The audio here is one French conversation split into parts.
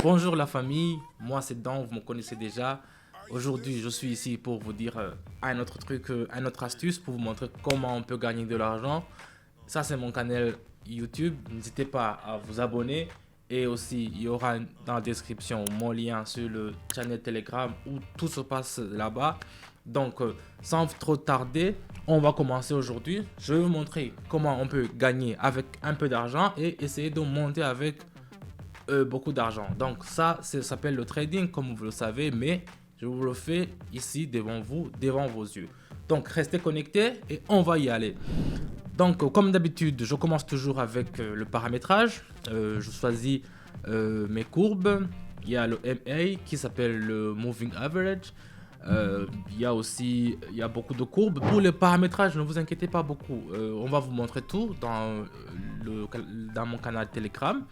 Bonjour la famille, moi c'est Dan, vous me connaissez déjà. Aujourd'hui, je suis ici pour vous dire un autre truc, un autre astuce pour vous montrer comment on peut gagner de l'argent. Ça, c'est mon canal YouTube. N'hésitez pas à vous abonner. Et aussi, il y aura dans la description mon lien sur le channel Telegram où tout se passe là-bas. Donc, sans trop tarder, on va commencer aujourd'hui. Je vais vous montrer comment on peut gagner avec un peu d'argent et essayer de monter avec beaucoup d'argent. Donc, ça s'appelle le trading, comme vous le savez, mais je vous le fais ici devant vous, devant vos yeux. Donc, restez connectés et on va y aller. Donc, comme d'habitude, je commence toujours avec le paramétrage. Je choisis mes courbes. Il y a le MA qui s'appelle le Moving Average. Il y a beaucoup de courbes. Pour le paramétrage, ne vous inquiétez pas beaucoup. On va vous montrer tout dans mon canal Telegram.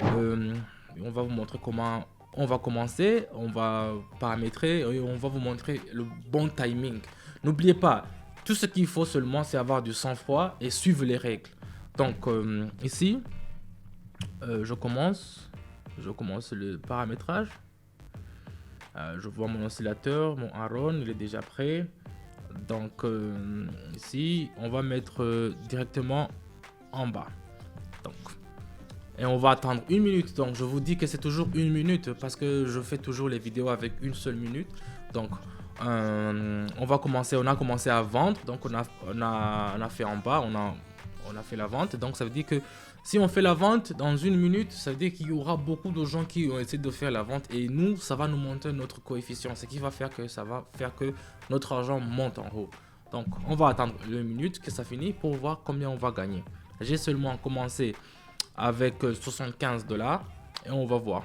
On va vous montrer comment on va commencer. On va paramétrer et on va vous montrer le bon timing. N'oubliez pas, tout ce qu'il faut seulement, c'est avoir du sang-froid et suivre les règles. Donc, ici, je commence le paramétrage. Je vois mon oscillateur, mon Aron, il est déjà prêt. Donc, ici, on va mettre directement en bas. Donc, et on va attendre 1 minute. Donc, je vous dis que c'est toujours 1 minute parce que je fais toujours les vidéos avec 1 seule minute. Donc, on a commencé à vendre. Donc, on a fait en bas, on a fait la vente. Donc, ça veut dire que si on fait la vente dans 1 minute, ça veut dire qu'il y aura beaucoup de gens qui ont essayé de faire la vente. Et nous, ça va nous monter notre coefficient. Ce qui va faire que notre argent monte en haut. Donc, on va attendre 1 minute que ça finisse pour voir combien on va gagner. J'ai seulement commencé avec 75 $ et on va voir.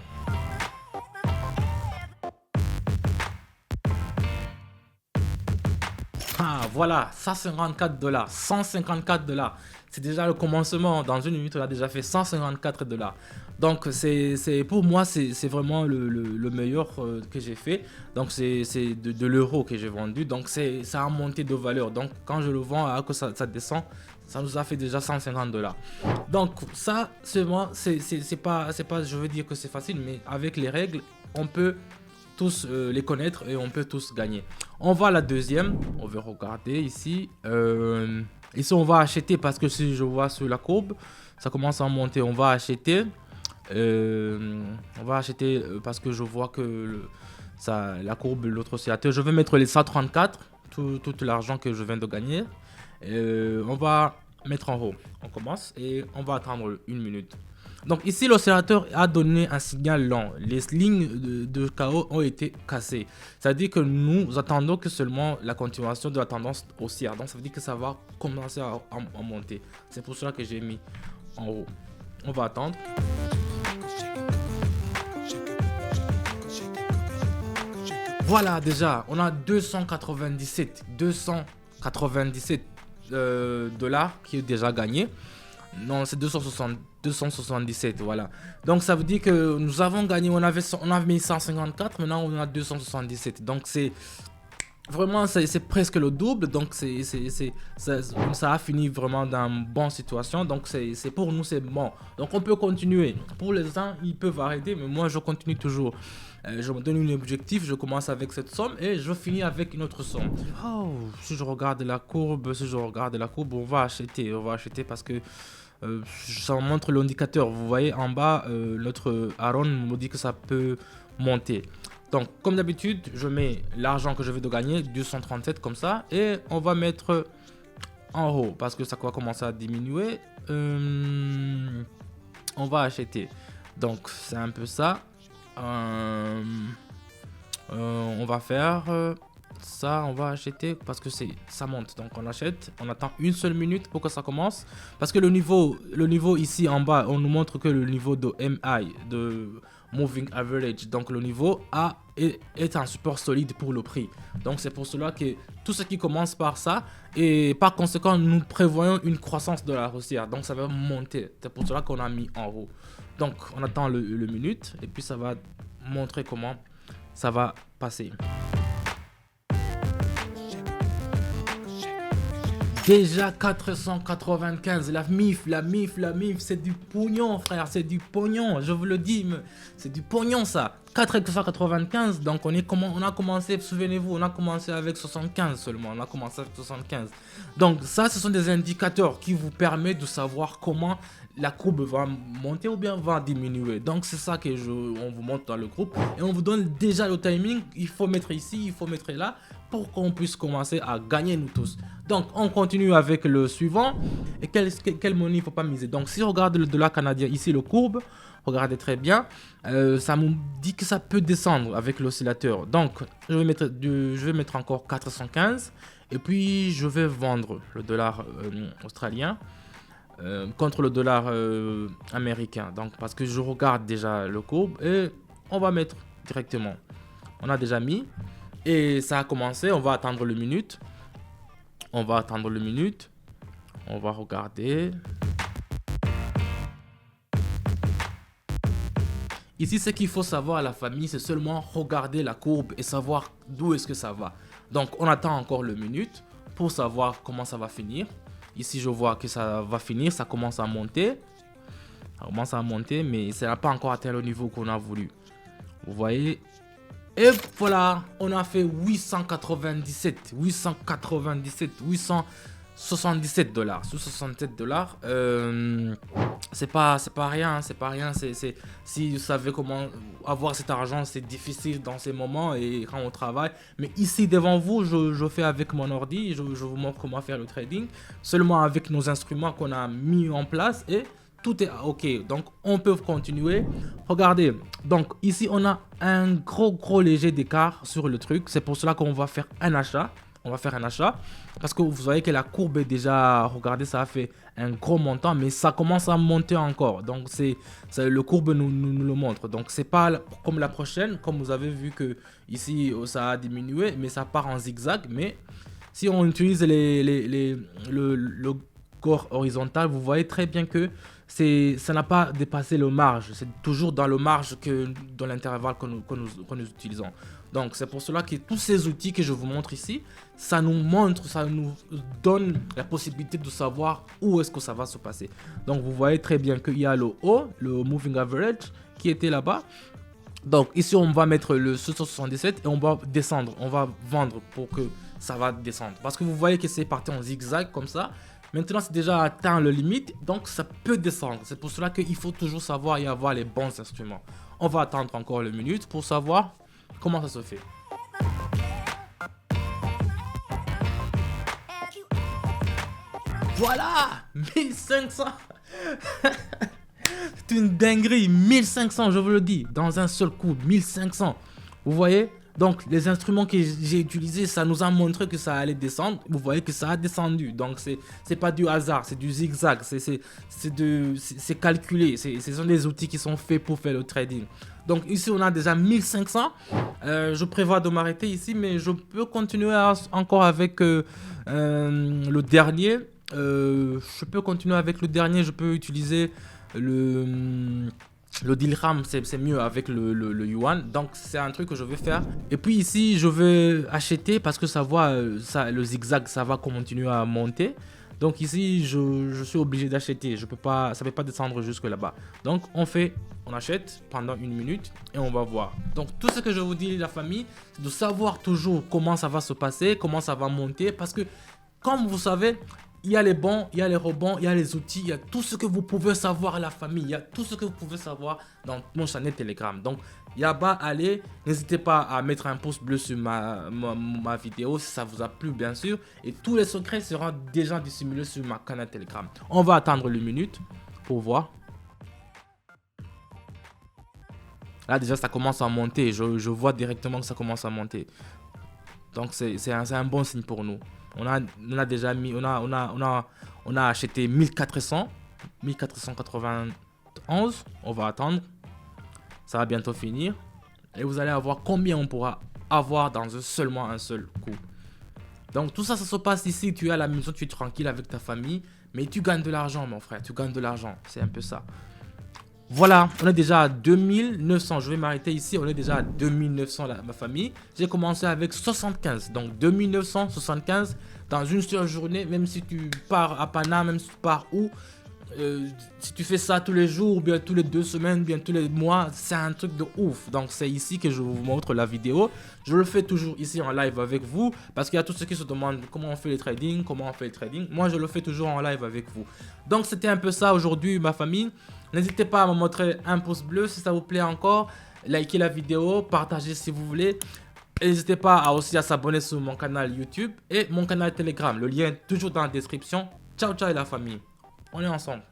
Ah, voilà, 154 $, 154 $. C'est déjà le commencement. Dans 1 minute, on a déjà fait 154 $. Donc, pour moi, c'est vraiment le meilleur que j'ai fait. Donc, c'est de l'euro que j'ai vendu. Donc, ça a monté de valeur. Donc, quand je le vends, alors que ça descend, ça nous a fait déjà 150 $. Donc, ça, c'est pas, je veux dire que c'est facile, mais avec les règles, on peut tous les connaître et on peut tous gagner. On va à la deuxième. On va regarder ici. Ici, on va acheter parce que si je vois sur la courbe, ça commence à monter. On va acheter. Parce que je vois que la courbe, l'autre oscillateur. Je vais mettre les 134, tout l'argent que je viens de gagner. On va mettre en haut. On commence et on va attendre 1 minute. Donc ici, l'oscillateur a donné un signal lent. Les lignes de KO ont été cassées. Ça veut dire que nous attendons que seulement la continuation de la tendance haussière. Donc ça veut dire que ça va commencer à monter. C'est pour cela que j'ai mis en haut. On va attendre. Voilà, déjà, on a 297 $ qui est déjà gagné. Non, c'est 277, voilà. Donc ça veut dire que nous avons gagné, on avait mis 154, maintenant on a 277. Donc c'est vraiment, c'est presque le double. Donc ça a fini vraiment dans une bonne situation. Donc c'est pour nous, c'est bon. Donc on peut continuer. Pour les uns, ils peuvent arrêter, mais moi je continue toujours. Je me donne un objectif, je commence avec cette somme et je finis avec une autre somme. Oh, si je regarde la courbe, on va acheter parce que ça montre l'indicateur. Vous voyez en bas, notre Aaron me dit que ça peut monter. Donc, comme d'habitude, je mets l'argent que je vais de gagner, 237 comme ça, et on va mettre en haut parce que ça va commencer à diminuer. On va acheter. Donc, c'est un peu ça. On va faire ça, on va acheter parce que ça monte. Donc on achète, on attend 1 seule minute pour que ça commence parce que le niveau ici en bas, on nous montre que le niveau de MI, de Moving Average, donc le niveau A est un support solide pour le prix. Donc c'est pour cela que tout ce qui commence par ça, et par conséquent nous prévoyons une croissance de la haussière, donc ça va monter. C'est pour cela qu'on a mis en haut. Donc on attend le minute et puis ça va montrer comment ça va passer. Déjà 495, la MIF, c'est du pognon frère, c'est du pognon, je vous le dis, c'est du pognon ça. 495, donc on a commencé, souvenez-vous, on a commencé avec 75 seulement, on a commencé avec 75. Donc ça, ce sont des indicateurs qui vous permettent de savoir comment la courbe va monter ou bien va diminuer. Donc c'est ça que on vous montre dans le groupe et on vous donne déjà le timing, il faut mettre ici, il faut mettre là pour qu'on puisse commencer à gagner nous tous. Donc on continue avec le suivant. Et quelle monnaie il ne faut pas miser. Donc si on regarde le dollar canadien ici, le courbe, regardez très bien, ça me dit que ça peut descendre avec l'oscillateur. Donc je vais mettre encore 415 et puis je vais vendre le dollar australien contre le dollar américain. Donc parce que je regarde déjà le courbe et on va mettre directement. On a déjà mis et ça a commencé. On va attendre le minute. On va regarder. Ici, ce qu'il faut savoir à la famille, c'est seulement regarder la courbe et savoir d'où est-ce que ça va. Donc, on attend encore le minute pour savoir comment ça va finir. Ici, je vois que ça va finir, ça commence à monter. Mais ça n'a pas encore atteint le niveau qu'on a voulu. Vous voyez? Et voilà, on a fait 877 $. Sur 67 dollars, c'est pas rien, si vous savez comment avoir cet argent, c'est difficile dans ces moments et quand on travaille. Mais ici devant vous, je fais avec mon ordi, je vous montre comment faire le trading, seulement avec nos instruments qu'on a mis en place et tout est ok, donc on peut continuer. Regardez, donc ici on a un gros léger d'écart sur le truc. C'est pour cela qu'on va faire un achat. Parce que vous voyez que la courbe est déjà, regardez, ça a fait un gros montant, mais ça commence à monter encore. Donc le courbe nous le montre. Donc c'est pas comme la prochaine, comme vous avez vu que ici ça a diminué, mais ça part en zigzag. Mais si on utilise le corps horizontal, vous voyez très bien que ça n'a pas dépassé le marge. C'est toujours dans le marge dans l'intervalle que nous utilisons. Donc c'est pour cela que tous ces outils que je vous montre ici, ça nous donne la possibilité de savoir où est-ce que ça va se passer. Donc vous voyez très bien qu'il y a le haut, le moving average qui était là-bas. Donc ici on va mettre le 677 et on va descendre, on va vendre pour que ça va descendre. Parce que vous voyez que c'est parti en zigzag comme ça. Maintenant, c'est déjà atteint le limite, donc ça peut descendre. C'est pour cela qu'il faut toujours savoir et avoir les bons instruments. On va attendre encore une minute pour savoir comment ça se fait. Voilà, 1500. C'est une dinguerie, 1500, je vous le dis, dans un seul coup, 1500. Vous voyez? Donc les instruments que j'ai utilisés, ça nous a montré que ça allait descendre. Vous voyez que ça a descendu. Donc c'est pas du hasard, c'est du zigzag, c'est calculé. Ce sont des outils qui sont faits pour faire le trading. Donc ici on a déjà 1500. Je prévois de m'arrêter ici, mais je peux continuer encore avec le dernier. Je peux utiliser le dirham, c'est mieux avec le yuan. Donc c'est un truc que je vais faire. Et puis ici je vais acheter parce que le zigzag ça va continuer à monter. Donc ici je suis obligé d'acheter. Ça peut pas descendre jusque là-bas. Donc on achète pendant une minute et on va voir. Donc tout ce que je vous dis la famille, c'est de savoir toujours comment ça va se passer, comment ça va monter. Parce que comme vous savez, il y a les bons, il y a les rebonds, il y a les outils, il y a tout ce que vous pouvez savoir la famille, il y a tout ce que vous pouvez savoir dans mon channel Telegram. Donc, là-bas, allez, n'hésitez pas à mettre un pouce bleu sur ma vidéo si ça vous a plu, bien sûr. Et tous les secrets seront déjà dissimulés sur ma canal Telegram. On va attendre une minute pour voir. Là, déjà, ça commence à monter. Je vois directement que ça commence à monter. Donc, c'est un bon signe pour nous. On a déjà mis, on a acheté 1491. On va attendre. Ça va bientôt finir. Et vous allez avoir combien on pourra avoir dans seulement un seul coup. Donc tout ça, ça se passe ici. Tu es à la maison, tu es tranquille avec ta famille. Mais tu gagnes de l'argent, mon frère. Tu gagnes de l'argent. C'est un peu ça. Voilà, on est déjà à 2900. Je vais m'arrêter ici. On est déjà à 2900 là, ma famille. J'ai commencé avec 75. Donc 2975 dans une seule journée. Même si tu pars à Panama, même si tu pars où, si tu fais ça tous les jours, ou bien tous les 2 semaines, bien tous les mois, c'est un truc de ouf. Donc c'est ici que je vous montre la vidéo. Je le fais toujours ici en live avec vous, parce qu'il y a tous ceux qui se demandent comment on fait le trading, comment on fait le trading. Moi je le fais toujours en live avec vous. Donc c'était un peu ça aujourd'hui ma famille. N'hésitez pas à me montrer un pouce bleu si ça vous plaît encore. Likez la vidéo, partagez si vous voulez. N'hésitez pas aussi à s'abonner sur mon canal YouTube et mon canal Telegram. Le lien est toujours dans la description. Ciao ciao la famille. On est ensemble.